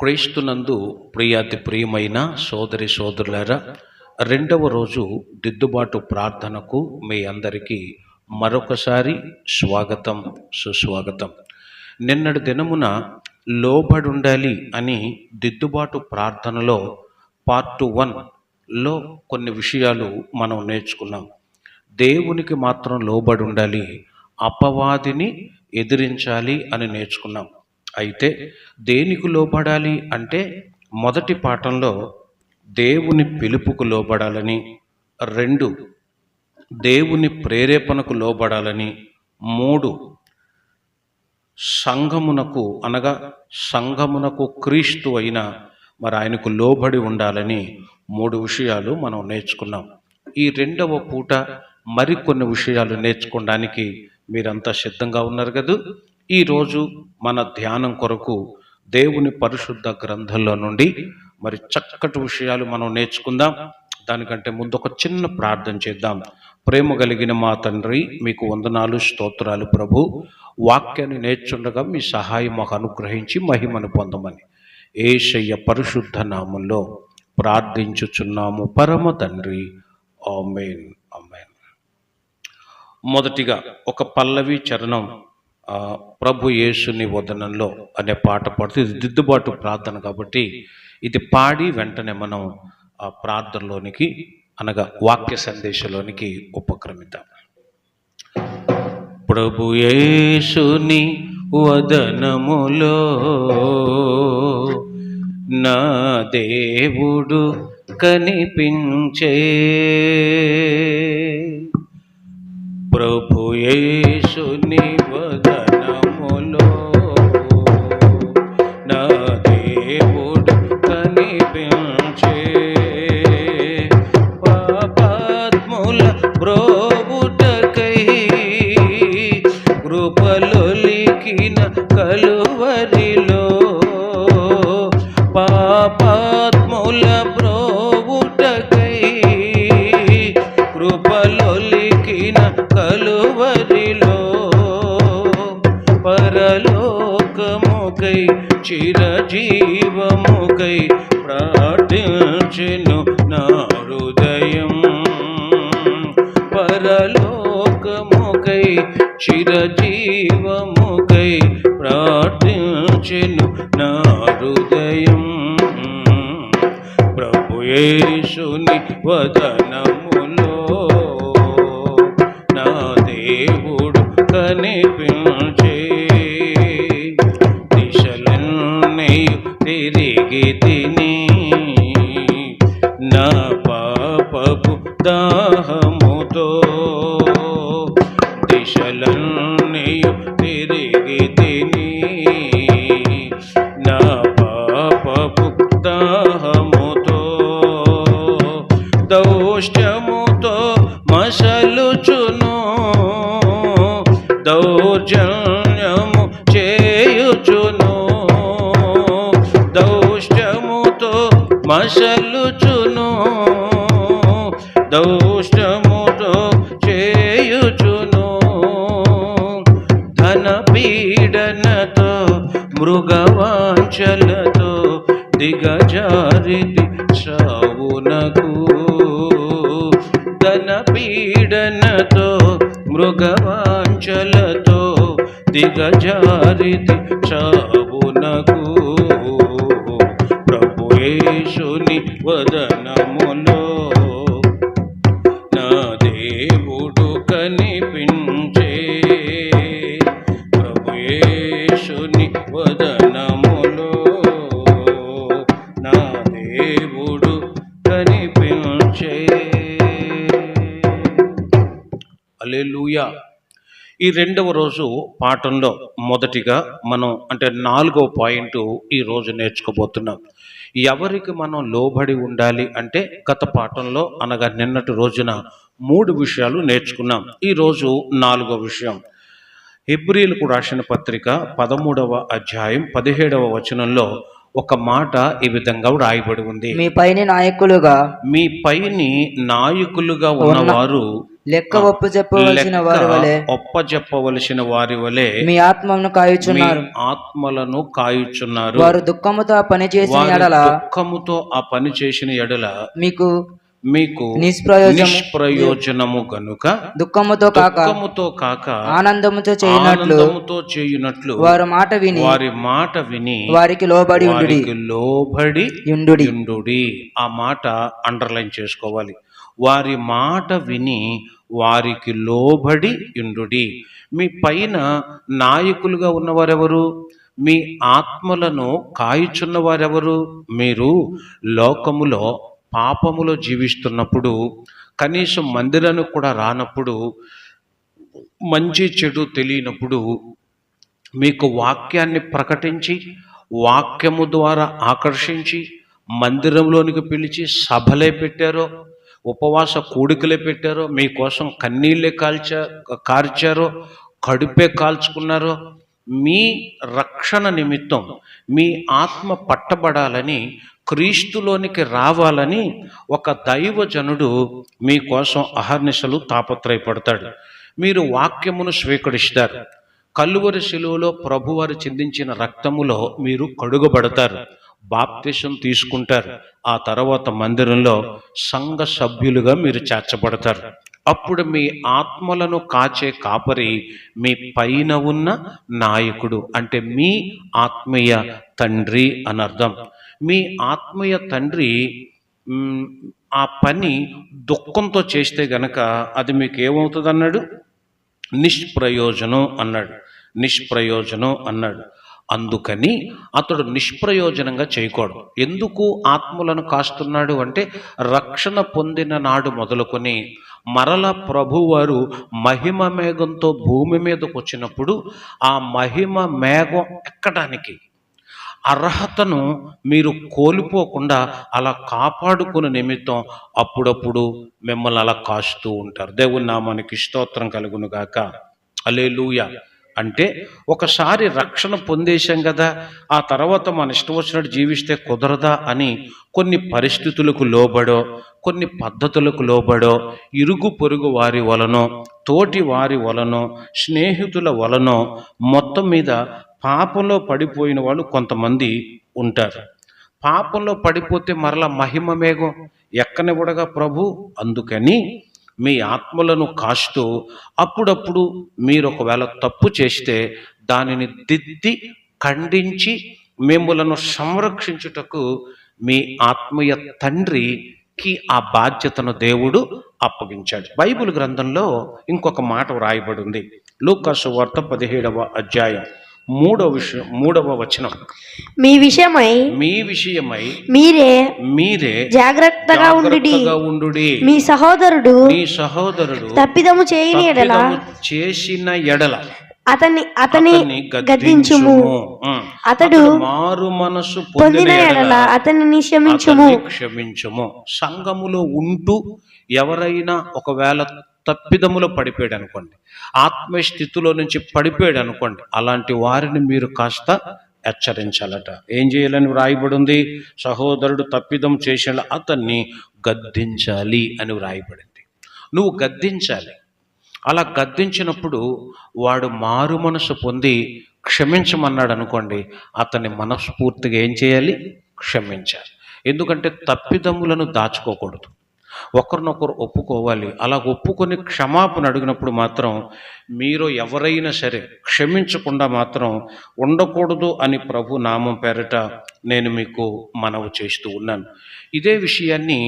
క్రీస్తునందు ప్రియాతి ప్రియమైన సోదరి సోదరులారా, రెండవ రోజు దిద్దుబాటు ప్రార్థనకు మీ అందరికీ మరొకసారి స్వాగతం, సుస్వాగతం. నిన్నటి దినమున లోబడుండాలి అని దిద్దుబాటు ప్రార్థనలో పార్ట్ 1లో కొన్ని విషయాలు మనం నేర్చుకున్నాం. దేవునికి మాత్రం లోబడి ఉండాలి, అపవాదిని ఎదిరించాలి అని నేర్చుకున్నాం. అయితే దేనికి లోబడాలి అంటే మొదటి పాఠంలో దేవుని పిలుపుకు లోబడాలని, 2 దేవుని ప్రేరేపణకు లోబడాలని, 3 సంఘమునకు అనగా సంఘమునకు క్రీస్తు అయిన ఆయనకు లోబడి ఉండాలని 3 విషయాలు మనం నేర్చుకున్నాం. ఈ రెండవ పూట మరికొన్ని విషయాలు నేర్చుకోవడానికి మీరంతా సిద్ధంగా ఉన్నారు కదా. ఈరోజు మన ధ్యానం కొరకు దేవుని పరిశుద్ధ గ్రంథంలో నుండి చక్కటి విషయాలు మనం నేర్చుకుందాం. దానికంటే ముందు ఒక చిన్న ప్రార్థన చేద్దాం. ప్రేమ కలిగిన మా తండ్రి, మీకు వందనాలు, స్తోత్రాలు ప్రభు. వాక్యాన్ని నేర్చుండగా మీ సహాయం మాకు అనుగ్రహించి మహిమను పొందమని యేసయ్య పరిశుద్ధ నామంలో ప్రార్థించుచున్నాము పరమ తండ్రి, ఆమేన్, ఆమేన్. మొదటిగా ఒక పల్లవి చరణం ప్రభు యేసుని వదనంలో అనే పాట పాడుతూ, ఇది దిద్దుబాటు ప్రార్థన కాబట్టి ఇది పాడి వెంటనే మనం ఆ ప్రార్థనలోనికి అనగా వాక్య సందేశంలోనికి ఉపక్రమిద్దాం. ప్రభు యేసుని వదనములో నా దేవుడు కనిపించే, ప్రభు యేసుని వదనములో నా దేవుడు కనిపించే, పాపాత్ముల బ్రోవుటకై కృపలొలికిన కలువరిలో, పాపాత్ముల బ్రోవుటకై కృపలొలికిన కలువరిలో, పరలోకముకై చిరజీవముకై ప్రార్థించెను నా హృదయం, పరలోకముకై చిరజీవముకై ప్రార్థించెను నా హృదయం. ప్రభు యేసుని వదనములో నా దేవుడు కనిపించే, దిశలన్నీ తిరిగి తిని నా పాపపు దాహముతో, దిశలన్నీ తిరిగి తిని నా పాపపు దాహముతో, దౌష్ట్యముతో మసలుచును, దౌర్జన్యము చేయుచును, దౌష్ట్యముతో మసలుచును, దౌష్ట్యముతో చేయుచును, ధన పీడనతో మృగవాంఛలతో దిగజారితి సావునకు, ధన పీడనతో మృగవాంఛలతో దిగజారితి సావునకు, ప్రభు యేసుని వదనములో నా దేవుడు కనిపించే, ప్రభు యేసుని వదనములో నా దేవుడు కనిపించే. హల్లెలూయా. ఈ రెండవ రోజు పాఠంలో మొదటిగా మనం 4వ పాయింట్ ఈరోజు నేర్చుకోబోతున్నాం. ఎవరికి మనం లోబడి ఉండాలి అంటే గత పాఠంలో అనగా నిన్నటి రోజున 3 విషయాలు నేర్చుకున్నాం. ఈరోజు 4వ విషయం. హెబ్రీయులకు రాసిన పత్రిక 13వ అధ్యాయం 17వ వచనంలో ఒక మాట ఈ విధంగా రాయబడి ఉంది, మీ పైని నాయకులుగా మీ పైని నాయకులుగా ఉన్నవారు లెక్క ఒప్పజెప్పవలసిన వారి వలె మీ ఆత్మలను కాయుచున్నారు. ఆత్మలను కాయుచున్నారు. వారు దుఃఖముతో ఆ పని చేసిన ఎడల మీకు నిష్ప్రయోజనము గనుక దుఃఖముతో కాక ఆనందముతో చేయునట్లు వారి మాట విని వారికి లోబడి ఉండుడి. ఆ మాట అండర్లైన్ చేసుకోవాలి. వారి మాట విని వారికి లోబడి ఉండుడి. మీ పైన నాయకులుగా ఉన్నవారెవరు? మీ ఆత్మలను కాయుచున్న వారెవరు? మీరు లోకములో పాపములో జీవిస్తున్నప్పుడు, కనీసం మందిరానికి కూడా రానప్పుడు, మంచి చెడు తెలియనప్పుడు, మీకు వాక్యాన్ని ప్రకటించి వాక్యము ద్వారా ఆకర్షించి మందిరంలోనికి పిలిచి సభలే పెట్టారో, ఉపవాస కూడికలే పెట్టారో, మీకోసం కన్నీళ్ళే కార్చారో, కడుపే కాల్చుకున్నారో, మీ రక్షణ నిమిత్తం మీ ఆత్మ పట్టబడాలని, క్రీస్తులోనికి రావాలని ఒక దైవజనుడు మీకోసం అహర్నిశలు తాపత్రయపడతాడు. మీరు వాక్యమును స్వీకరిస్తారు. కలువరి శిలువలో ప్రభువారు చిందించిన రక్తములో మీరు కడుగబడతారు, బాప్తిసం తీసుకుంటారు. ఆ తర్వాత మందిరంలో సంఘ సభ్యులుగా మీరు చేర్చబడతారు. అప్పుడు మీ ఆత్మలను కాచే కాపరి మీ పైన ఉన్న నాయకుడు, అంటే మీ ఆత్మీయ తండ్రి అని అర్థం. మీ ఆత్మీయ తండ్రి ఆ పని దుఃఖంతో చేస్తే గనక అది మీకు ఏమవుతుంది అన్నాడు? నిష్ప్రయోజనం అన్నాడు. అందుకని అతడు నిష్ప్రయోజనంగా చేయకూడదు. ఎందుకు ఆత్మలను కాస్తున్నాడు అంటే, రక్షణ పొందిన నాడు మొదలుకొని మరల ప్రభువారు మహిమ మేఘంతో భూమి మీదకు వచ్చినప్పుడు ఆ మహిమ మేఘం ఎక్కడానికి అర్హతను మీరు కోల్పోకుండా అలా కాపాడుకునే నిమిత్తం అప్పుడప్పుడు మిమ్మల్ని అలా కాస్తూ ఉంటారు. దేవుని నామానికి స్తోత్రం కలుగును గాక. హల్లెలూయా. అంటే ఒకసారి రక్షణ పొందేశాం కదా, ఆ తర్వాత మన ఇష్టం వచ్చినట్టు జీవిస్తే కుదరదా అని కొన్ని పరిస్థితులకు లోబడో, కొన్ని పద్ధతులకు లోబడో, ఇరుగు పొరుగు వారి వలనో, తోటి వారి వలనో, స్నేహితుల వలనో మొత్తం మీద పాపంలో పడిపోయిన వాళ్ళు కొంతమంది ఉంటారు. పాపంలో పడిపోతే మరలా మహిమ మేఘం ఎక్కనివ్వడగా ప్రభు. అందుకని మీ ఆత్మలను కాస్తూ అప్పుడప్పుడు మీరు ఒకవేళ తప్పు చేస్తే దానిని దిద్ది ఖండించి మిమ్మలను సంరక్షించుటకు మీ ఆత్మీయ తండ్రికి ఆ బాధ్యతను దేవుడు అప్పగించాడు. బైబిల్ గ్రంథంలో ఇంకొక మాట వ్రాయబడి ఉంది. లూకా సువార్త 17వ అధ్యాయం 3వ వచనం. మీ విషయమై మీరే జాగ్రత్తగా ఉండుడి. మీ సహోదరుడు తప్పిదము చేసిన ఎడల అతని గద్దించుము. అతడు మారు మనసు పొందిన ఎడల అతనిని క్షమించుము. సంఘములో ఉంటూ ఎవరైనా ఒకవేళ తప్పిదములో పడిపోయాడు అనుకోండి, ఆత్మస్థితిలో నుంచి పడిపోయాడు అనుకోండి, అలాంటి వారిని మీరు కాస్త హెచ్చరించాలట. ఏం చేయాలని వ్రాయబడి ఉంది? సహోదరుడు తప్పిదం చేసిన అతన్ని గద్దించాలి అని వ్రాయబడింది. నువ్వు గద్దించాలి. అలా గద్దించినప్పుడు వాడు మారు మనసు పొంది క్షమించమన్నాడు అనుకోండి, అతన్ని మనస్ఫూర్తిగా ఏం చేయాలి? క్షమించాలి. ఎందుకంటే తప్పిదములను దాచుకోకూడదు, ఒకరినొకరు ఒప్పుకోవాలి. అలా ఒప్పుకొని క్షమాపణ అడిగినప్పుడు మాత్రం మీరు ఎవరైనా సరే క్షమించకుండా మాత్రం ఉండకూడదు అని ప్రభు నామం పేరిట నేను మీకు మనవి చేస్తూ ఉన్నాను. ఇదే విషయాన్ని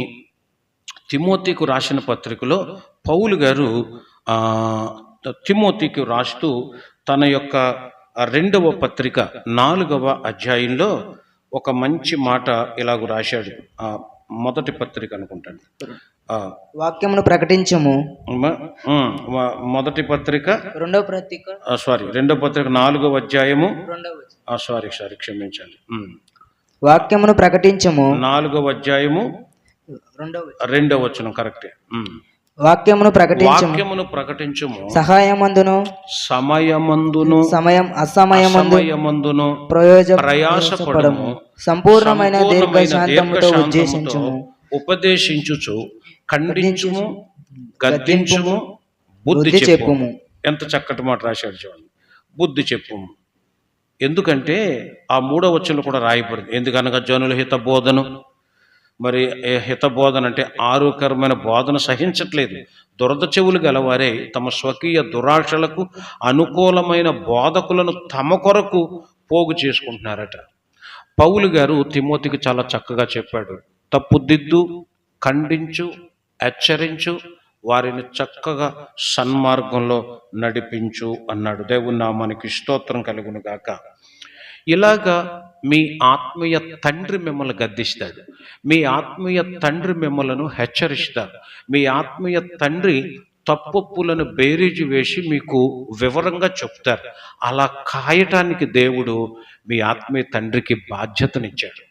తిమోతికు రాసిన పత్రికలో పౌలు గారు తిమోతికి రాస్తూ తన యొక్క 2వ పత్రిక 4వ అధ్యాయంలో ఒక మంచి మాట ఇలాగ రాశాడు. మొదటి పత్రిక అనుకుంటాను, వాక్యమును ప్రకటించము. మొదటి పత్రిక 2వ పత్రిక 4వ అధ్యాయము క్షమించాలి. వాక్యమును ప్రకటించము 4వ అధ్యాయము 2వ వచనం కరెక్టే. వాక్యమును ప్రకటించుము. వాక్యమును ప్రకటించుము. సహాయమందును సమయమందును అసమయమందును ప్రయాసపడము. సంపూర్ణమైన దీర్ఘశాంతముతో ఉద్దేశించుము. ఉపదేశించుచు ఖండించుము, గద్దించుము, బుద్ధి చెప్పుము. ఎంత చక్కటి మాట రాశాడు చూడండి. బుద్ధి చెప్పుము. ఎందుకంటే ఆ 3వ వచనంలో కూడా రాయబడింది. ఎందుకనగా జనుల హితబోధను, మరి హితబోధన అంటే ఆరోగ్యకరమైన బోధన సహించట్లేదు. దురద చెవులు గలవారే తమ స్వకీయ దురాశలకు అనుకూలమైన బోధకులను తమ కొరకు పోగు చేసుకుంటున్నారట. పౌలు గారు తిమోతికి చాలా చక్కగా చెప్పాడు. తప్పుదిద్దు, ఖండించు, హెచ్చరించు, వారిని చక్కగా సన్మార్గంలో నడిపించు అన్నాడు. దేవుని నామానికి స్తోత్రం కలుగును గాక. ఇలాగా మీ ఆత్మీయ తండ్రి మిమ్మల్ని గద్దిస్తాడు. మీ ఆత్మీయ తండ్రి మిమ్మలను హెచ్చరిస్తాడు. మీ ఆత్మీయ తండ్రి తప్పొప్పులను బేరీజు వేసి మీకు వివరంగా చెప్తారు. అలా కాయటానికి దేవుడు మీ ఆత్మీయ తండ్రికి బాధ్యతనిచ్చాడు.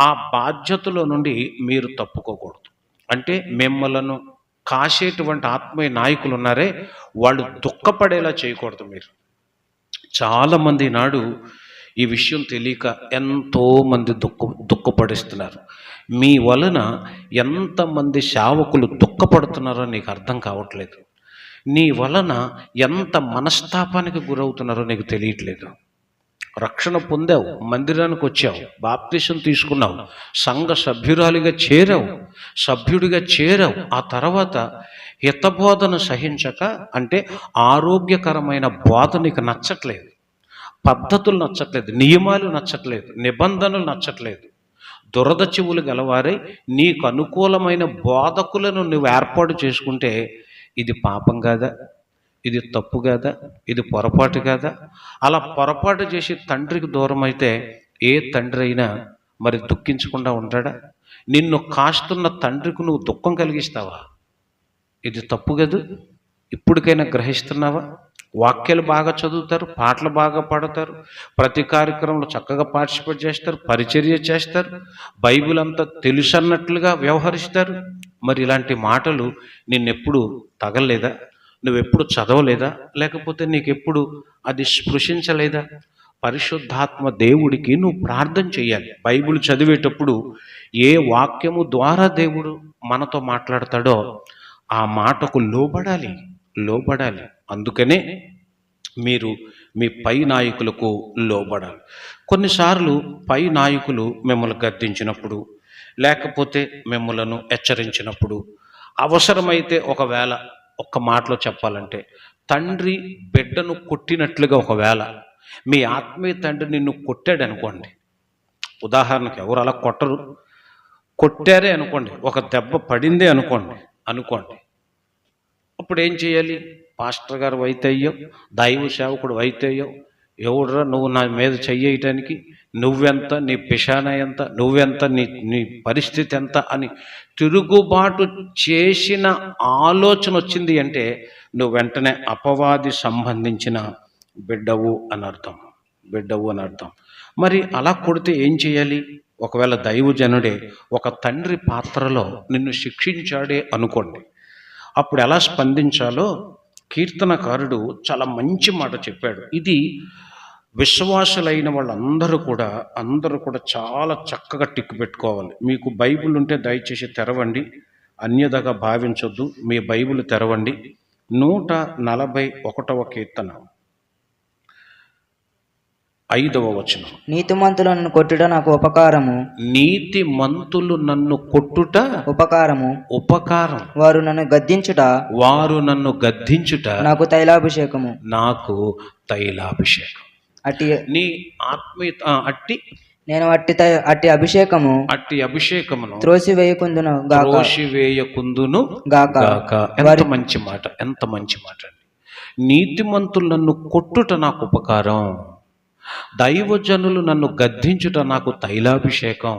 ఆ బాధ్యతలో నుండి మీరు తప్పుకోకూడదు. అంటే మిమ్మలను కాసేటువంటి ఆత్మీయ నాయకులు ఉన్నారే, వాళ్ళు దుఃఖపడేలా చేయకూడదు. మీరు చాలామంది నాడు ఈ విషయం తెలియక ఎంతోమంది దుఃఖపడిస్తున్నారు. మీ వలన ఎంతమంది సేవకులు దుఃఖపడుతున్నారో నీకు అర్థం కావట్లేదు. నీ వలన ఎంత మనస్తాపానికి గురవుతున్నారో నీకు తెలియట్లేదు. రక్షణ పొందావు, మందిరానికి వచ్చావు, బాప్తిసం తీసుకున్నావు, సంఘ సభ్యురాలిగా చేరావు, సభ్యుడిగా చేరావు. ఆ తర్వాత హితబోధన సహించక, అంటే ఆరోగ్యకరమైన బోధ నీకు నచ్చట్లేదు, పద్ధతులు నచ్చట్లేదు, నియమాలు నచ్చట్లేదు, నిబంధనలు నచ్చట్లేదు. దురద చెవులు గలవారై నీకు అనుకూలమైన బోధకులను నువ్వు ఏర్పాటు చేసుకుంటే ఇది పాపం కాదా? ఇది తప్పు కాదా? ఇది పొరపాటు కాదా? అలా పొరపాటు చేసి తండ్రికి దూరం అయితే ఏ తండ్రి అయినా మరి దుఃఖించకుండా ఉంటాడా? నిన్ను కాస్తున్న తండ్రికి నువ్వు దుఃఖం కలిగిస్తావా? ఇది తప్పు కదా? ఇప్పటికైనా గ్రహిస్తున్నావా? వాక్యాలు బాగా చదువుతారు, పాటలు బాగా పాడతారు, ప్రతి కార్యక్రమంలో చక్కగా పార్టిసిపేట్ చేస్తారు, పరిచర్య చేస్తారు, బైబిల్ అంతా తెలుసన్నట్లుగా వ్యవహరిస్తారు. మరి ఇలాంటి మాటలు నిన్నెప్పుడు తగలలేదా? నువ్వెప్పుడు చదవలేదా? లేకపోతే నీకెప్పుడు అది స్పృశించలేదా? పరిశుద్ధాత్మ దేవుడికి నువ్వు ప్రార్థన చేయాలి. బైబిల్ చదివేటప్పుడు ఏ వాక్యము ద్వారా దేవుడు మనతో మాట్లాడతాడో ఆ మాటకు లోబడాలి. అందుకనే మీరు మీ పై నాయకులకు లోబడాలి. కొన్నిసార్లు పై నాయకులు మిమ్మల్ని గద్దించినప్పుడు, లేకపోతే మిమ్మలను హెచ్చరించినప్పుడు, అవసరమైతే ఒకవేళ ఒక్క మాటలో చెప్పాలంటే తండ్రి బిడ్డను కొట్టినట్లుగా ఒకవేళ మీ ఆత్మీయ తండ్రి నిన్ను కొట్టాడు అనుకోండి. ఉదాహరణకు ఎవరు అలా కొట్టరు, కొట్టారే అనుకోండి, ఒక దెబ్బ పడిందే అనుకోండి. అప్పుడు ఏం చేయాలి? పాస్టర్ గారు అయితే అయ్యో, దైవ సేవకుడు అయితే అయ్యో, ఎవడురా నువ్వు నా మీద చెయ్యటానికి, నువ్వెంత, నీ పిషాన ఎంత, నువ్వెంత, నీ పరిస్థితి ఎంత అని తిరుగుబాటు చేసిన ఆలోచన వచ్చింది అంటే నువ్వు వెంటనే అపవాది సంబంధించిన బిడ్డవు అని అర్థం. మరి అలా కొడితే ఏం చేయాలి? ఒకవేళ దైవజనుడే ఒక తండ్రి పాత్రలో నిన్ను శిక్షించాడే అనుకోండి, అప్పుడు ఎలా స్పందించాలో కీర్తనకారుడు చాలా మంచి మాట చెప్పాడు. ఇది విశ్వాసులైన వాళ్ళందరూ కూడా చాలా చక్కగా టిక్కు పెట్టుకోవాలి. మీకు బైబిల్ ఉంటే దయచేసి తెరవండి, అన్యథగా భావించొద్దు. మీ బైబిల్ తెరవండి. 141వ కీర్తన 5వ వచనం. నీతిమంతులు నన్ను కొట్టుట నాకు ఉపకారము. నీతిమంతులు నన్ను కొట్టుట ఉపకారం. వారు నన్ను గద్దించుట నాకు తైలాభిషేకము. అట్టి నీ ఆత్మీయ నేను అట్టి అభిషేకమును త్రోసివేయకుందును గాక. ఎంత మంచి మాట అండి. నీతిమంతులు నన్ను కొట్టుట నాకు ఉపకారం, దైవజనులు నన్ను గద్దించుట నాకు తైలాభిషేకం.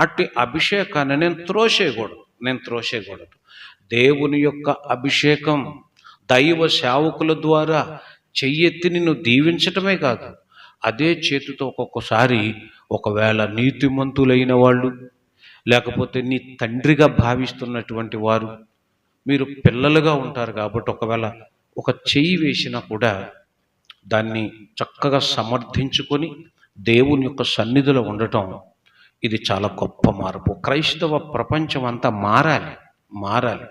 అట్టి అభిషేకాన్ని నేను త్రోసేయకూడదు. దేవుని యొక్క అభిషేకం దైవ సేవకుల ద్వారా చెయ్యెత్తి నిన్ను దీవించటమే కాదు, అదే చేతితో ఒక్కొక్కసారి ఒకవేళ నీతిమంతులైన వాళ్ళు, లేకపోతే నీ తండ్రిగా భావిస్తున్నటువంటి వారు, మీరు పిల్లలుగా ఉంటారు కాబట్టి ఒకవేళ ఒక చెయ్యి వేసినా కూడా దాన్ని చక్కగా సమర్థించుకొని దేవుని యొక్క సన్నిధిలో ఉండటం ఇది చాలా గొప్ప మార్పు. క్రైస్తవ ప్రపంచం అంతా మారాలి.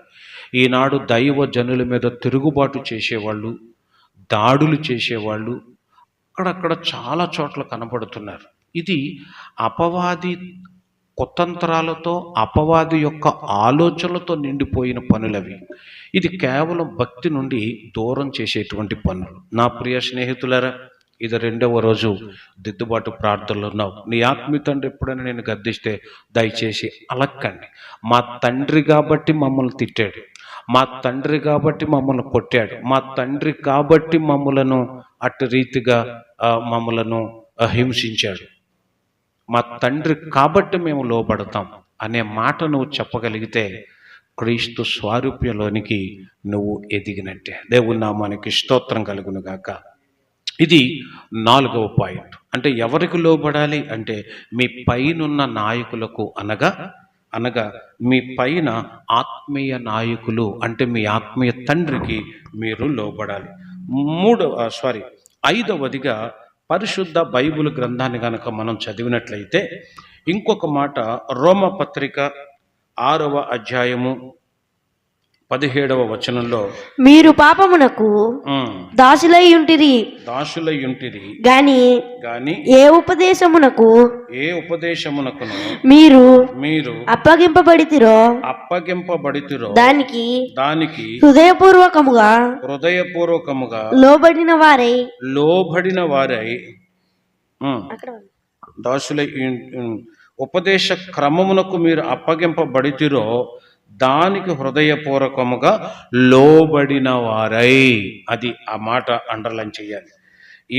ఈనాడు దైవ జనుల మీద తిరుగుబాటు చేసేవాళ్ళు, దాడులు చేసేవాళ్ళు అక్కడక్కడ చాలా చోట్ల కనబడుతున్నారు. ఇది అపవాది కుతంత్రాలతో, అపవాది యొక్క ఆలోచనలతో నిండిపోయిన పనులవి. ఇది కేవలం భక్తి నుండి దూరం చేసేటువంటి పనులు. నా ప్రియ స్నేహితులారా, ఇది 2వ రోజు దిద్దుబాటు ప్రార్థనలో ఉన్నావు. నీ ఆత్మీయ తండ్రి ఎప్పుడైనా నేను గద్దిస్తే దయచేసి అలక్కండి. మా తండ్రి కాబట్టి మమ్మల్ని తిట్టాడు, మా తండ్రి కాబట్టి మమ్మల్ని కొట్టాడు, మా తండ్రి కాబట్టి మమ్మలను అటు రీతిగా మమ్మలను హింసించాడు, మా తండ్రి కాబట్టి మేము లోబడతాం అనే మాట నువ్వు చెప్పగలిగితే క్రీస్తు స్వారూప్యంలోనికి నువ్వు ఎదిగినట్టే. దేవుని నామానికి స్తోత్రం కలుగును గాక. ఇది 4వ పాయింట్. అంటే ఎవరికి లోబడాలి అంటే మీ పైనున్న నాయకులకు, అనగా మీ పైన ఆత్మీయ నాయకులు అంటే మీ ఆత్మీయ తండ్రికి మీరు లోబడాలి. 5వదిగా పరిశుద్ధ బైబిల్ గ్రంథాన్ని కనుక మనం చదివినట్లయితే ఇంకొక మాట రోమపత్రిక 6వ అధ్యాయము 17వ వచనంలో, మీరు పాపమునకు దాసులై ఉంటిరి గాని ఏ ఉపదేశమునకు మీరు అప్పగింపబడితిరో దానికి హృదయపూర్వకముగా లోబడిన వారై దాసులై ఉపదేశ క్రమమునకు మీరు అప్పగింపబడితిరో దానికి హృదయపూర్వకముగా లోబడిన వారై. అది ఆ మాట అండర్లైన్ చేయాలి.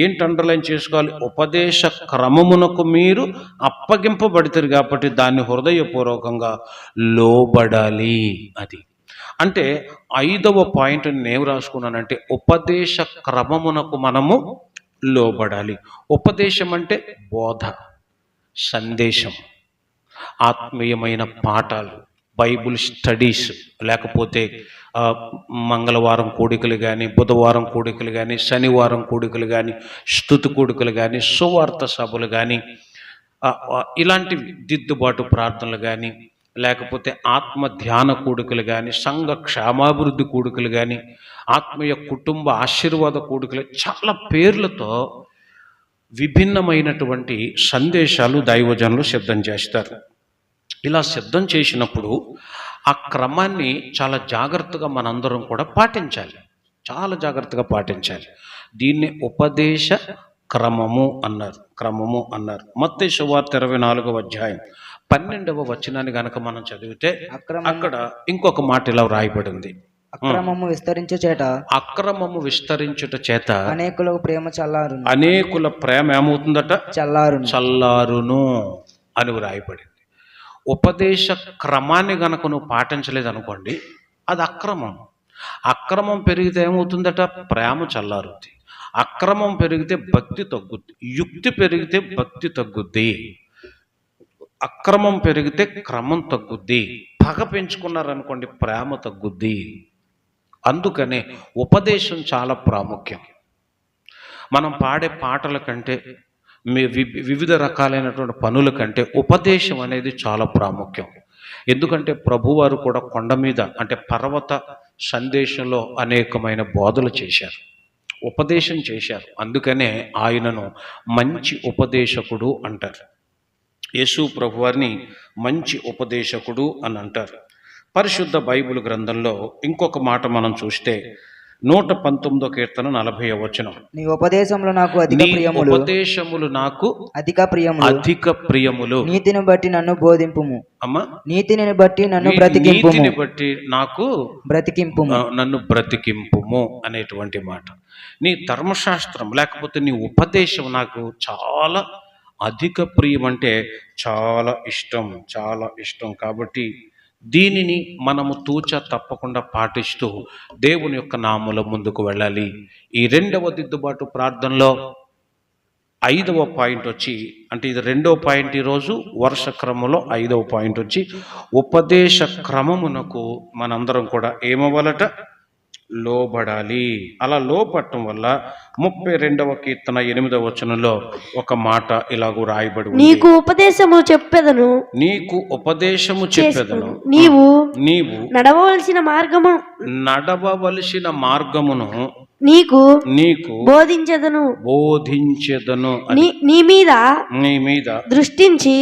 ఏంటి అండర్లైన్ చేసుకోవాలి? ఉపదేశ క్రమమునకు మీరు అప్పగింపబడతారు కాబట్టి దాన్ని హృదయపూర్వకంగా లోబడాలి. అది అంటే 5వ పాయింట్ నేను రాసుకున్నానంటే ఉపదేశ క్రమమునకు మనము లోబడాలి. ఉపదేశం అంటే బోధ, సందేశం, ఆత్మీయమైన పాఠాలు, బైబుల్ స్టడీస్, లేకపోతే మంగళవారం కూడికలు కానీ, బుధవారం కూడికలు కానీ, శనివారం కూడికలు కానీ, స్తుతి కూడికలు కానీ, సువార్త సభలు కానీ, ఇలాంటి దిద్దుబాటు ప్రార్థనలు కానీ, లేకపోతే ఆత్మ ధ్యాన కూడికలు కానీ, సంఘ క్షేమాభివృద్ధి కూడికలు కానీ, ఆత్మీయ కుటుంబ ఆశీర్వాద కూడికలు, చాలా పేర్లతో విభిన్నమైనటువంటి సందేశాలు దైవజనులు సిద్ధం చేస్తారు. ఇలా సిద్ధం చేసినప్పుడు ఆ క్రమాన్ని చాలా జాగ్రత్తగా మనందరం కూడా పాటించాలి, చాలా జాగ్రత్తగా పాటించాలి. దీన్ని ఉపదేశ క్రమము అన్నారు. మత్తయి సువార్త 24వ అధ్యాయం 12వ వచనాన్ని గనక మనం చదివితే అక్కడ ఇంకొక మాట ఇలా వ్రాయబడింది. అక్రమము విస్తరించుట చేత అనేకుల ప్రేమ ఏమవుతుందట? చల్లారును అని వ్రాయబడింది. ఉపదేశ క్రమాన్ని గనక నువ్వు పాటించలేదనుకోండి, అది అక్రమం పెరిగితే ఏమవుతుందట? ప్రేమ చల్లారుద్ది. అక్రమం పెరిగితే భక్తి తగ్గుద్ది. యుక్తి పెరిగితే భక్తి తగ్గుద్ది. అక్రమం పెరిగితే క్రమం తగ్గుద్ది. పగ పెంచుకున్నారనుకోండి, ప్రేమ తగ్గుద్ది. అందుకనే ఉపదేశం చాలా ప్రాముఖ్యం. మనం పాడే పాటల కంటే, వివిధ రకాలైనటువంటి పనుల కంటే ఉపదేశం అనేది చాలా ప్రాముఖ్యం. ఎందుకంటే ప్రభువారు కూడా కొండ మీద అంటే పర్వత సందేశంలో అనేకమైన బోధలు చేశారు, ఉపదేశం చేశారు. అందుకనే ఆయనను మంచి ఉపదేశకుడు అంటారు. యేసు ప్రభువారిని మంచి ఉపదేశకుడు అని అంటారు. పరిశుద్ధ బైబిల్ గ్రంథంలో ఇంకొక మాట మనం చూస్తే 119వ కీర్తన 40వ వచనం, నీ ఉపదేశములు నాకు అధిక ప్రియములు, నీతిని బట్టి నన్ను బోధింపుము. అమ్మా, నీతిని బట్టి నన్ను బ్రతికింపుము అనేటువంటి మాట. నీ ధర్మశాస్త్రం లేకపోతే నీ ఉపదేశం నాకు చాలా అధిక ప్రియం, అంటే చాలా ఇష్టం. కాబట్టి దీనిని మనము తూచా తప్పకుండా పాటిస్తూ దేవుని యొక్క నామములో ముందుకు వెళ్ళాలి. ఈ 2వ దిద్దుబాటు ప్రార్థనలో 5వ పాయింట్ వచ్చి అంటే ఇది 2వ పాయింట్. ఈరోజు వరుస క్రమంలో 5వ పాయింట్ వచ్చి ఉపదేశ క్రమమునకు మనందరం కూడా ఏమవ్వాలట? లోబడాలి. అలా లోపడటం వల్ల 32వ కీర్తన 8వ వచనంలో ఒక మాట ఇలాగూ రాయబడి ఉంది. నీకు ఉపదేశము చెప్పెదను, నీకు ఉపదేశము చెప్పెదను, నీవు నడవవలసిన మార్గమును నీకు బోధించెదను నీ మీద దృష్టించి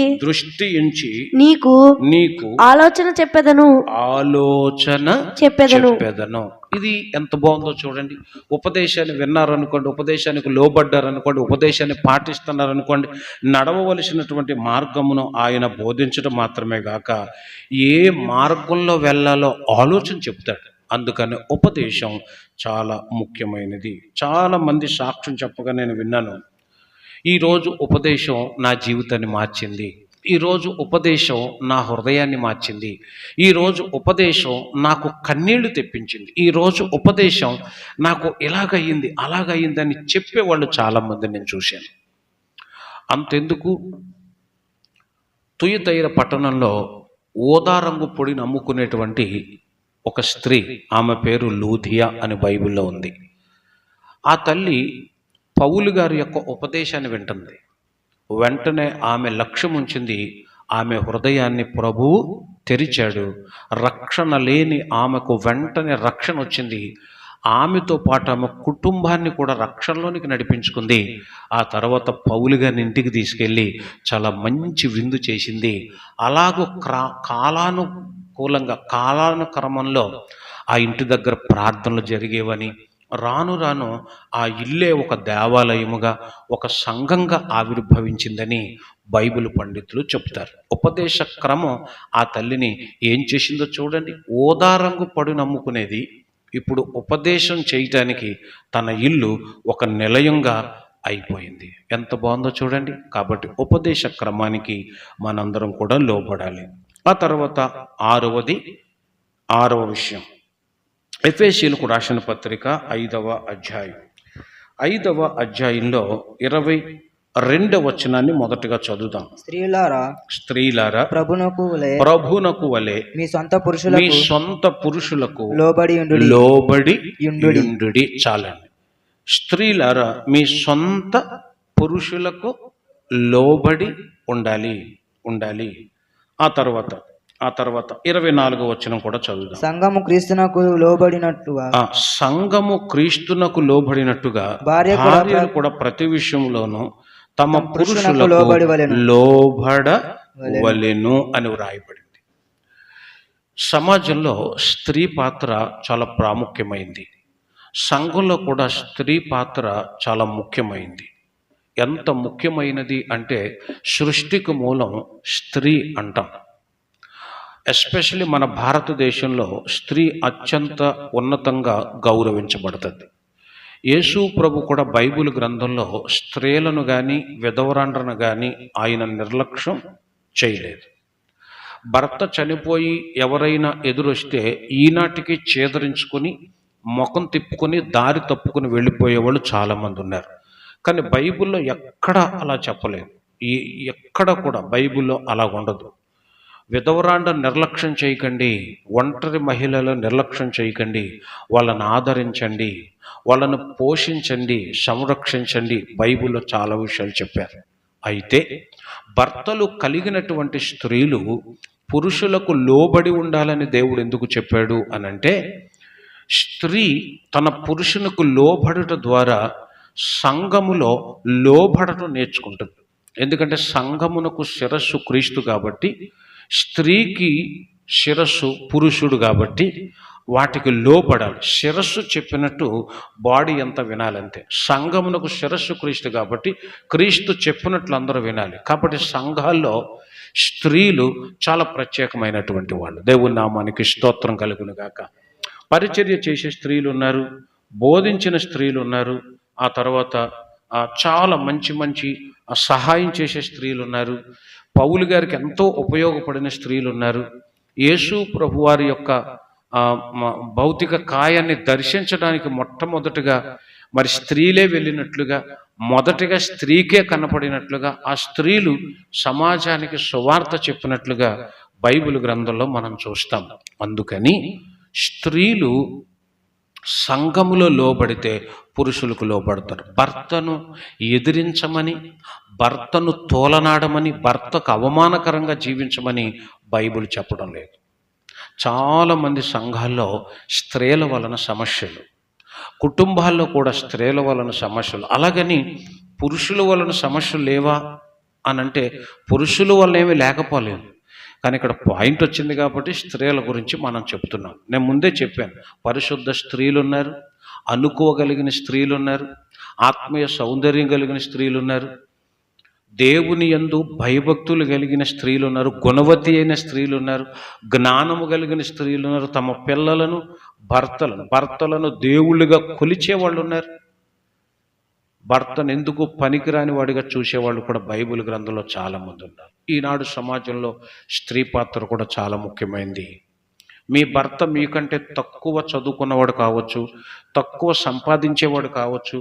నీకు ఆలోచన చెప్పెదను. ఇది ఎంత బాగుందో చూడండి. ఉపదేశాన్ని విన్నారనుకోండి, ఉపదేశానికి లోబడ్డారనుకోండి, ఉపదేశాన్ని పాటిస్తున్నారనుకోండి, నడవవలసినటువంటి మార్గమును ఆయన బోధించడం మాత్రమే కాక ఏ మార్గంలో వెళ్ళాలో ఆలోచన చెప్తాడు. అందుకని ఉపదేశం చాలా ముఖ్యమైనది. చాలా మంది సాక్ష్యం చెప్పగా నేను విన్నాను, ఈరోజు ఉపదేశం నా జీవితాన్ని మార్చింది, ఈరోజు ఉపదేశం నా హృదయాన్ని మార్చింది, ఈరోజు ఉపదేశం నాకు కన్నీళ్లు తెప్పించింది, ఈరోజు ఉపదేశం నాకు ఇలాగయ్యింది అలాగయ్యింది అని చెప్పేవాళ్ళు చాలామంది నేను చూశాను. అంతెందుకు, తుయతైర పట్టణంలో ఊదా రంగు పొడిని అమ్ముకునేటువంటి ఒక స్త్రీ, ఆమె పేరు లూథియా అని బైబిల్లో ఉంది. ఆ తల్లి పౌలు గారి యొక్క ఉపదేశాన్ని వింటుంది. వెంటనే ఆమె లక్ష్యం ఉంచింది, ఆమె హృదయాన్ని ప్రభువు తెరిచాడు. రక్షణ లేని ఆమెకు వెంటనే రక్షణ వచ్చింది. ఆమెతో పాటు ఆమె కుటుంబాన్ని కూడా రక్షణలోనికి నడిపించుకుంది. ఆ తర్వాత పౌలు గారిని ఇంటికి తీసుకెళ్ళి చాలా మంచి విందు చేసింది. అలాగూ కాలానుక్రమంలో ఆ ఇంటి దగ్గర ప్రార్థనలు జరిగేవని, రాను రాను ఆ ఇల్లే ఒక దేవాలయముగా, ఒక సంఘంగా ఆవిర్భవించిందని బైబిల్ పండితులు చెప్తారు. ఉపదేశ క్రమం ఆ తల్లిని ఏం చేసిందో చూడండి. ఊదా రంగు పడు నమ్ముకునేది ఇప్పుడు ఉపదేశం చేయటానికి తన ఇల్లు ఒక నిలయంగా అయిపోయింది. ఎంత బాగుందో చూడండి. కాబట్టి ఉపదేశ క్రమానికి మనందరం కూడా లోబడాలి. ఆ తర్వాత ఆరవ విషయం, ఎఫెసీయులకు రాసిన పత్రిక 5వ అధ్యాయం. 5వ అధ్యాయంలో 22వ వచనాన్ని మొదటగా చదువుదాం. స్త్రీలారా ప్రభునకు వలె మీ సొంత పురుషులకు లోబడి యుండుడి. చాలండి. స్త్రీలారా మీ సొంత పురుషులకు లోబడి ఉండాలి. ఆ తర్వాత 24వ వచనం కూడా చదువుదాం. సంఘము క్రీస్తునకు లోబడినట్టుగా భార్యలు కూడా ప్రతి విషయంలోనూ తమ పురుషులకు లోబడవలెను అని వ్రాయబడింది. సమాజంలో స్త్రీ పాత్ర చాలా ప్రాముఖ్యమైంది. సంఘంలో కూడా స్త్రీ పాత్ర చాలా ముఖ్యమైంది. ఎంత ముఖ్యమైనది అంటే సృష్టికి మూలం స్త్రీ అంటాం. ఎస్పెషల్లీ మన భారతదేశంలో స్త్రీ అత్యంత ఉన్నతంగా గౌరవించబడుతుంది. యేసు ప్రభు కూడా బైబిల్ గ్రంథంలో స్త్రీలను కానీ విధవరాండ్రను కానీ ఆయన నిర్లక్ష్యం చేయలేదు. భర్త చనిపోయి ఎవరైనా ఎదురొస్తే ఈనాటికి చేదరించుకొని ముఖం తిప్పుకొని దారి తప్పుకొని వెళ్ళిపోయేవాళ్ళు చాలామంది ఉన్నారు. కానీ బైబిల్లో ఎక్కడ అలా చెప్పలేదు. ఎక్కడ కూడా బైబిల్లో అలా ఉండదు. విధవరాండ నిర్లక్ష్యం చేయకండి, ఒంటరి మహిళల నిర్లక్ష్యం చేయకండి, వాళ్ళని ఆదరించండి, వాళ్ళను పోషించండి, సంరక్షించండి. బైబిల్లో చాలా విషయాలు చెప్పారు. అయితే భర్తలు కలిగినటువంటి స్త్రీలు పురుషులకు లోబడి ఉండాలని దేవుడు ఎందుకు చెప్పాడు అనంటే, స్త్రీ తన పురుషునికి లోబడుట ద్వారా సంఘములో లోబడటం నేర్చుకుంటుంది. ఎందుకంటే సంఘమునకు శిరస్సు క్రీస్తు కాబట్టి, స్త్రీకి శిరస్సు పురుషుడు కాబట్టి వాటికి లోబడాలి. శిరస్సు చెప్పినట్టు బాడీ అంతా వినాలంతే. సంఘమునకు శిరస్సు క్రీస్తు కాబట్టి క్రీస్తు చెప్పినట్లు అందరూ వినాలి. కాబట్టి సంఘాల్లో స్త్రీలు చాలా ప్రత్యేకమైనటువంటి వాళ్ళు. దేవుని నామానికి స్తోత్రం కలుగును గాక. పరిచర్య చేసే స్త్రీలు ఉన్నారు, బోధించిన స్త్రీలు ఉన్నారు, ఆ తర్వాత చాలా మంచి సహాయం చేసే స్త్రీలు ఉన్నారు, పౌలు గారికి ఎంతో ఉపయోగపడిన స్త్రీలు ఉన్నారు. యేసు ప్రభువారి యొక్క భౌతిక కాయాన్ని దర్శించడానికి మొట్టమొదటిగా మరి స్త్రీలే వెళ్ళినట్లుగా, మొదటిగా స్త్రీకే కనపడినట్లుగా ఆ స్త్రీలు సమాజానికి సువార్త చెప్పినట్లుగా బైబిల్ గ్రంథంలో మనం చూస్తాం. అందుకని స్త్రీలు సంఘములో లోబడితే పురుషులకు లోబడతారు. భర్తను ఎదిరించమని, భర్తను తోలనాడమని, భర్తకు అవమానకరంగా జీవించమని బైబిల్ చెప్పడం లేదు. చాలామంది సంఘాల్లో స్త్రీల వలన సమస్యలు, కుటుంబాల్లో కూడా స్త్రీల వలన సమస్యలు. అలాగని పురుషుల వలన సమస్యలు లేవా అని అంటే పురుషుల వల్ల ఏమీ లేకపోలేదు. కానీ ఇక్కడ పాయింట్ వచ్చింది కాబట్టి స్త్రీల గురించి మనం చెప్తున్నాం. నేను ముందే చెప్పాను, పరిశుద్ధ స్త్రీలు ఉన్నారు, అనుకోగలిగిన స్త్రీలు ఉన్నారు, ఆత్మీయ సౌందర్యం కలిగిన స్త్రీలు ఉన్నారు, దేవుని యందు భయభక్తులు కలిగిన స్త్రీలు ఉన్నారు, గుణవతి అయిన స్త్రీలు ఉన్నారు, జ్ఞానము కలిగిన స్త్రీలు ఉన్నారు, తమ పిల్లలను భర్తలను దేవుళ్ళుగా కొలిచే వాళ్ళు ఉన్నారు. భర్తను ఎందుకు పనికిరాని వాడిగా చూసేవాళ్ళు కూడా బైబిల్ గ్రంథంలో చాలామంది ఉన్నారు. ఈనాడు సమాజంలో స్త్రీ పాత్ర కూడా చాలా ముఖ్యమైనది. మీ భర్త మీకంటే తక్కువ చదువుకున్నవాడు కావచ్చు, తక్కువ సంపాదించేవాడు కావచ్చు,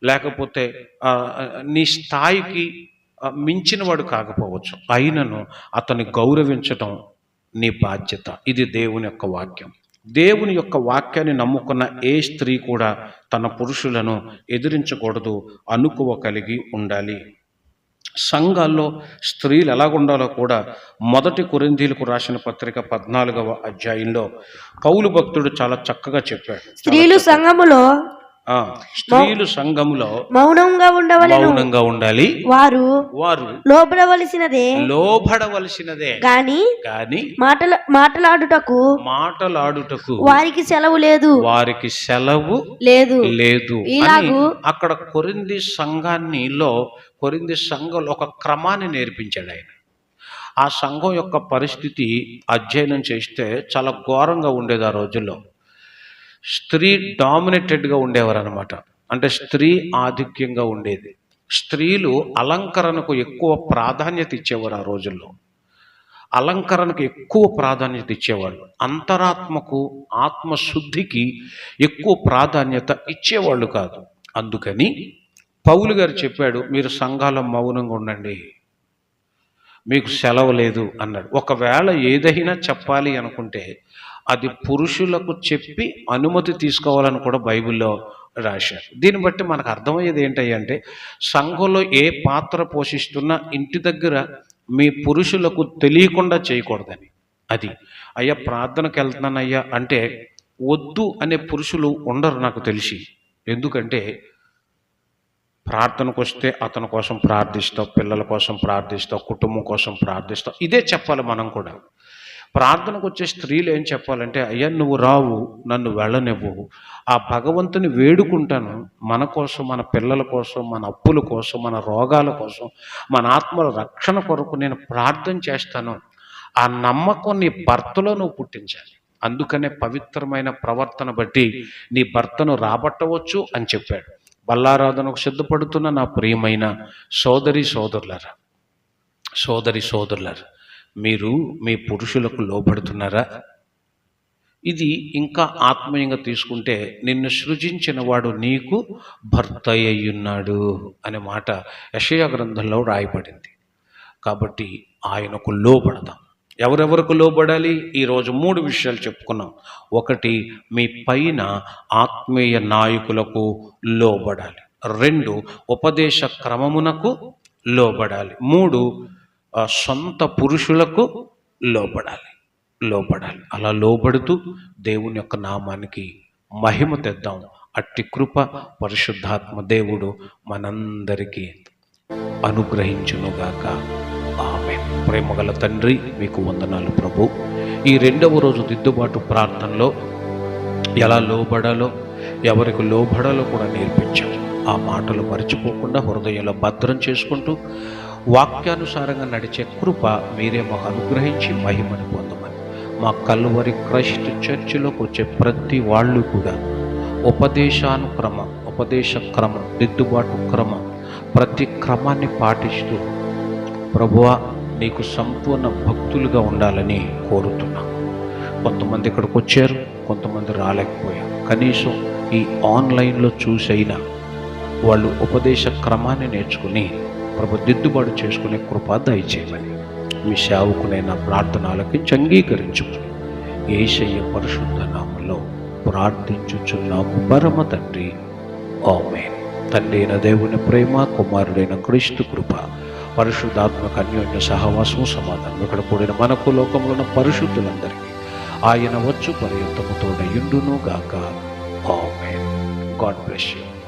లేకపోతే నీ స్థాయికి మించినవాడు కాకపోవచ్చు. అయినను అతన్ని గౌరవించటం నీ బాధ్యత. ఇది దేవుని యొక్క వాక్యం. దేవుని యొక్క వాక్యాన్ని నమ్ముకున్న ఏ స్త్రీ కూడా తన పురుషులను ఎదిరించకూడదు, అనుకువ కలిగి ఉండాలి. సంఘాల్లో స్త్రీలు ఎలాగుండాలో కూడా 1 కొరింథీయులకు రాసిన పత్రిక 14వ అధ్యాయంలో పౌలు భక్తుడు చాలా చక్కగా చెప్పాడు. స్త్రీలు సంఘములో మౌనంగా ఉండాలి, వారు లోబడవలసినదే గాని మాటలాడుటకు వారికి సెలవు లేదు. అని అక్కడ కొరింథీ సంఘంలో ఒక క్రమాన్ని నేర్పించాడు ఆయన. ఆ సంఘం యొక్క పరిస్థితి అధ్యయనం చేస్తే చాలా ఘోరంగా ఉండేది. ఆ రోజుల్లో స్త్రీ డామినేటెడ్గా ఉండేవారు అనమాట. అంటే స్త్రీ ఆధిక్యంగా ఉండేది. స్త్రీలు అలంకరణకు ఎక్కువ ప్రాధాన్యత ఇచ్చేవారు. ఆ రోజుల్లో అలంకరణకు ఎక్కువ ప్రాధాన్యత ఇచ్చేవాళ్ళు. అంతరాత్మకు, ఆత్మశుద్ధికి ఎక్కువ ప్రాధాన్యత ఇచ్చేవాళ్ళు కాదు. అందుకని పౌలు గారు చెప్పాడు, మీరు సంఘాల మౌనంగా ఉండండి, మీకు సెలవు లేదు అన్నాడు. ఒకవేళ ఏదైనా చెప్పాలి అనుకుంటే అది పురుషులకు చెప్పి అనుమతి తీసుకోవాలని కూడా బైబిల్లో రాశారు. దీన్ని బట్టి మనకు అర్థమయ్యేది ఏంటంటే, సంఘంలో ఏ పాత్ర పోషిస్తున్నా ఇంటి దగ్గర మీ పురుషులకు తెలియకుండా చేయకూడదని. అది అయ్యా ప్రార్థనకు వెళ్తున్నానయ్యా అంటే వద్దు అనే పురుషులు ఉండరు నాకు తెలిసి. ఎందుకంటే ప్రార్థనకు వస్తే అతని కోసం ప్రార్థిస్తావు, పిల్లల కోసం ప్రార్థిస్తావు, కుటుంబం కోసం ప్రార్థిస్తావు. ఇదే చెప్పాలి మనం కూడా. ప్రార్థనకు వచ్చే స్త్రీలు ఏం చెప్పాలంటే, అయ్యా నువ్వు రావు, నన్ను వెళ్ళనివ్వు, ఆ భగవంతుని వేడుకుంటాను, మన కోసం, మన పిల్లల కోసం, మన అప్పుల కోసం, మన రోగాల కోసం, మన ఆత్మల రక్షణ కొరకు నేను ప్రార్థన చేస్తాను. ఆ నమ్మకం నీ భర్తలో నువ్వు పుట్టించాలి. అందుకనే పవిత్రమైన ప్రవర్తన బట్టి నీ భర్తను రాబట్టవచ్చు అని చెప్పాడు. బల్లారాధనకు సిద్ధపడుతున్న నా ప్రియమైన సోదరి సోదరులారా, మీరు మీ పురుషులకు లోబడుతున్నారా? ఇది ఇంకా ఆత్మీయంగా తీసుకుంటే, నిన్ను సృజించిన వాడు నీకు భర్త అయ్యున్నాడు అనే మాట యెషయా గ్రంథంలో రాయబడింది. కాబట్టి ఆయనకు లోబడదాం. ఎవరెవరికి లోబడాలి? ఈరోజు 3 విషయాలు చెప్పుకున్నాం. 1, మీ పైన ఆత్మీయ నాయకులకు లోబడాలి. 2, ఉపదేశ క్రమమునకు లోబడాలి. 3, సొంత పురుషులకు లోబడాలి. అలా లోబడుతూ దేవుని యొక్క నామానికి మహిమ తెద్దాం. అట్టి కృప పరిశుద్ధాత్మ దేవుడు మనందరికీ అనుగ్రహించునుగాక. ఆమేన్. ప్రేమగల తండ్రి, మీకు వందనాలు ప్రభు. ఈ 2వ రోజు దిద్దుబాటు ప్రార్థనలో ఎలా లోబడాలో, ఎవరికి లోబడాలో కూడా నేర్పించారు. ఆ మాటలు మర్చిపోకుండా హృదయంలో భద్రం చేసుకుంటూ వాక్యానుసారంగా నడిచే కృప మీరే మాకు అనుగ్రహించి మహిమను పొందమని, మా కల్వరి క్రైస్ట్ చర్చిలోకి వచ్చే ప్రతి వాళ్ళు కూడా ఉపదేశ క్రమం, దిద్దుబాటు క్రమం, ప్రతి క్రమాన్ని పాటిస్తూ ప్రభువా నీకు సంపూర్ణ భక్తులుగా ఉండాలని కోరుతున్నాం. కొంతమంది ఇక్కడికి వచ్చారు, కొంతమంది రాలేకపోయారు. కనీసం ఈ ఆన్లైన్లో చూసైనా వాళ్ళు ఉపదేశ క్రమాన్ని నేర్చుకుని ప్రభు దిద్దుబాటు చేసుకునే కృప దయచేయమని మీ సేవకునైన ప్రార్థనలకి అంగీకరించుకుని యేసయ్య పరిశుద్ధ నామములో ప్రార్థించుచున్నాము పరమ తండ్రి, ఆమేన్. తండ్రి అయిన దేవుని ప్రేమ, కుమారుడైన క్రీస్తు కృప, పరిశుద్ధాత్మక అన్యోన్య సహవాసం, సమాధానం ఇక్కడ కూడిన మనకు లోకంలో ఉన్న పరిశుద్ధులందరికీ ఆయన వచ్చు పర్యంతము తోడయుండును గాక. ఆమేన్. God bless you.